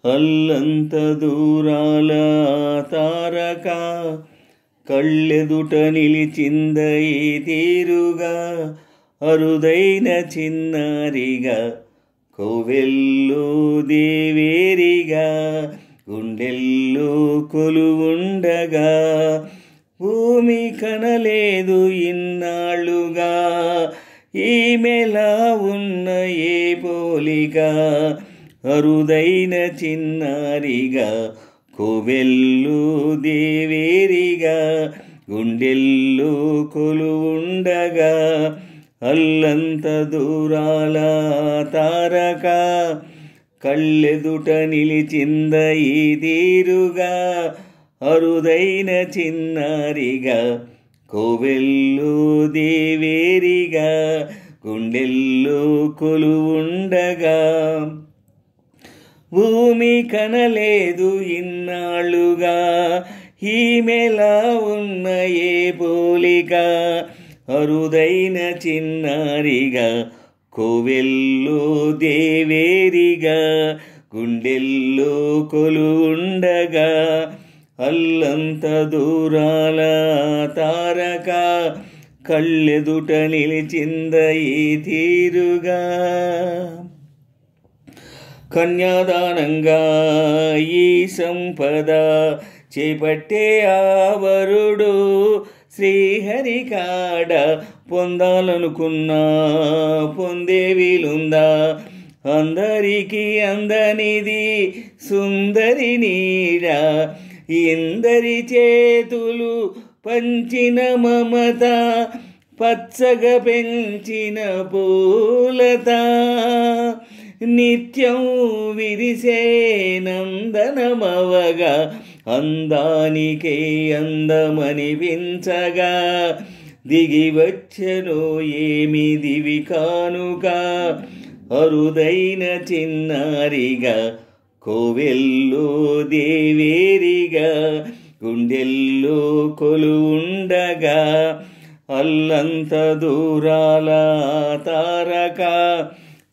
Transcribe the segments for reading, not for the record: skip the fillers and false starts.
అల్లంత దూరాల తారక కళ్ళెదుట నిలిచింద ఈ తీరుగా అరుదైన చిన్నారిగా కోవెల్లో దేవేరిగా గుండెల్లో కొలువుండగా భూమి కనలేదు ఇన్నాళ్ళుగా ఈమెలా ఉన్న ఏ పోలిక అరుదైన చిన్నారిగా కోవెల్లో దేవేరిగా గుండెల్లో కొలువుండగా అల్లంత దూరాల తారక కళ్ళెదుట నిలిచింద ఈ తీరుగా అరుదైన చిన్నారిగా కోవెల్లో దేవేరిగా గుండెల్లో కొలువుండగా భూమి కనలేదు ఇన్నాళ్ళుగా ఈమెలా ఉన్న ఏ పోలిక అరుదైన చిన్నారిగా కోవెల్లో దేవేరిగా గుండెల్లో కొలువుండగా అల్లంత దూరాల తారక కళ్ళెదుట నిలిచింద ఈ తీరుగా కన్యాదానంగా ఈ సంపద చేపట్టే ఆవరుడు శ్రీహరి కాడ పొందాలనుకున్నా పొందే వీలుందా అందరికీ అందనిది సుందరి నీడ ఇందరి చేతులు పంచిన మమత పచ్చగా పెంచిన పూలత నిత్యం విరిసే నందనమవగా అందానికే అందమనిపించగా దిగి వచ్చెను ఏమి దివి కానుక అరుదైన చిన్నారిగా కోవెల్లో దేవేరిగా గుండెల్లో కొలువుండగా అల్లంత దూరాల తారక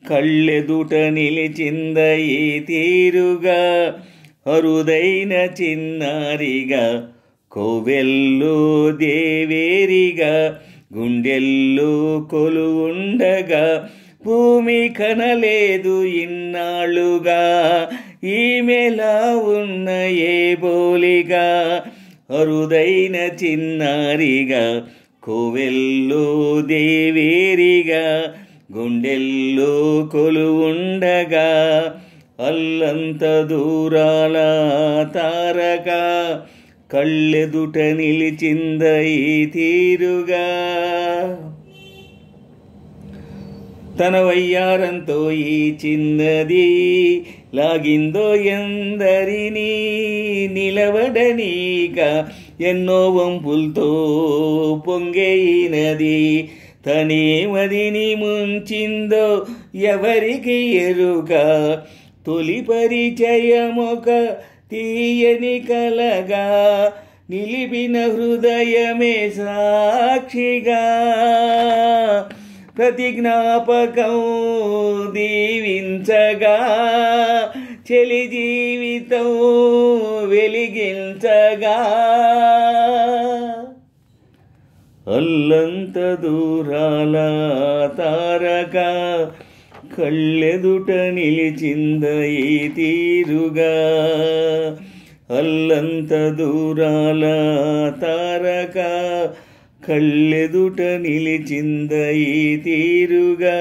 కళ్ళెదుట నిలిచింద ఈ తీరుగా అరుదైన చిన్నారిగా కోవెల్లో దేవేరిగా గుండెల్లో కొలువుండగా భూమి కనలేదు ఇన్నాళ్ళుగా ఈమెలా ఉన్న ఏ పోలిగా అరుదైన చిన్నారిగా కోవెల్లో దేవేరిగా గుండెల్లో కొలువుండగా అల్లంత దూరాల తారక కళ్ళెదుట నిలిచింద ఈ తీరుగా తన వయ్యారంతో ఈ చిన్నది లాగిందో ఎందరినీ నిలవడనీక ఎన్నో వంపులతో పొంగేయినది తనేమదిని ముంచిందో ఎవరికి ఎరుక తొలి పరిచయమొక తీయని కలగా నిలిపిన హృదయమే సాక్షిగా ప్రతి జ్ఞాపకం దీవించగా చెలి జీవితం వెలిగించగా అల్లంత దూరాల తారక కళ్ళెదుట నిలిచింద ఈ తీరుగా అల్లంత దూరాల తారక కళ్ళెదుట నిలిచింద ఈ తీరుగా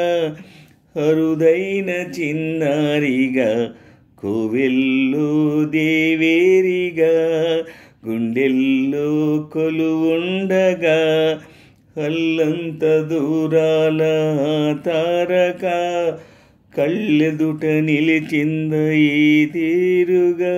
అరుదైన చిన్నారిగా కోవెల్లో దేవేరిగా గుండెల్లో కొలువుండగా అల్లంత దూరాల తారక కళ్ళెదుట నిలిచింద ఈ తీరుగా